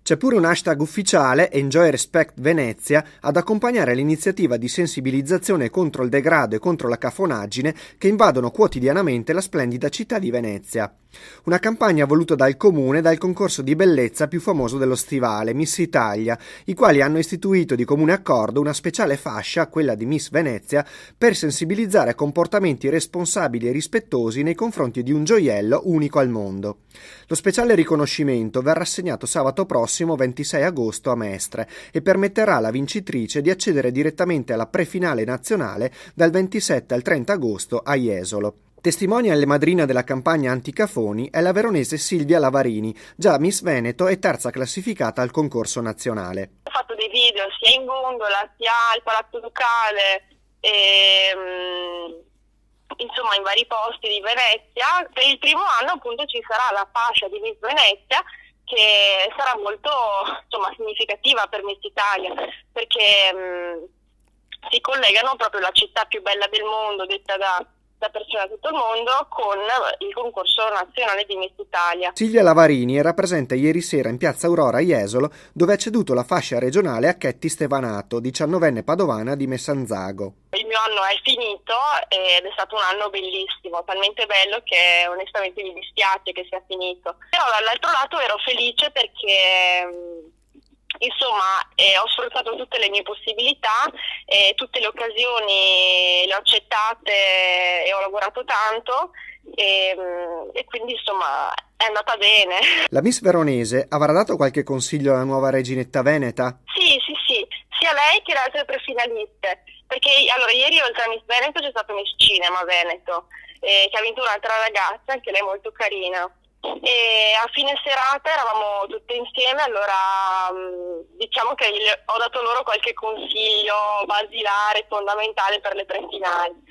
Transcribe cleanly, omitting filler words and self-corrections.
C'è pure un hashtag ufficiale, Enjoy Respect Venezia, ad accompagnare l'iniziativa di sensibilizzazione contro il degrado e contro la cafonaggine che invadono quotidianamente la splendida città di Venezia. Una campagna voluta dal comune dal concorso di bellezza più famoso dello stivale, Miss Italia, i quali hanno istituito di comune accordo una speciale fascia, quella di Miss Venezia, per sensibilizzare a comportamenti responsabili e rispettosi nei confronti di un gioiello unico al mondo. Lo speciale riconoscimento verrà assegnato sabato prossimo 26 agosto a Mestre e permetterà alla vincitrice di accedere direttamente alla prefinale nazionale dal 27 al 30 agosto a Jesolo. Testimonial e madrina della campagna anticafoni è la veronese Silvia Lavarini, già Miss Veneto e terza classificata al concorso nazionale. Ho fatto dei video sia in gondola sia al Palazzo Ducale insomma in vari posti di Venezia. Per il primo anno appunto ci sarà la fascia di Miss Venezia che sarà molto significativa per Miss Italia, perché si collegano proprio la città più bella del mondo, detta da persone da tutto il mondo, con il concorso nazionale di Miss Italia. Silvia Lavarini era presente ieri sera in piazza Aurora a Jesolo, dove ha ceduto la fascia regionale a Chetti Stevanato, 19enne padovana di Messanzago. Il mio anno è finito ed è stato un anno bellissimo, talmente bello che onestamente mi dispiace che sia finito. Però dall'altro lato ero felice perché ho sfruttato tutte le mie possibilità, tutte le occasioni le ho accettate e ho lavorato tanto e quindi è andata bene. La Miss Veronese avrà dato qualche consiglio alla nuova reginetta veneta? Sì, sia lei che le altre prefinaliste, perché ieri oltre a Miss Veneto c'è stato Miss Cinema Veneto, che ha vinto un'altra ragazza, anche lei molto carina. E a fine serata eravamo tutte insieme, allora diciamo che ho dato loro qualche consiglio basilare, fondamentale per le prefinali.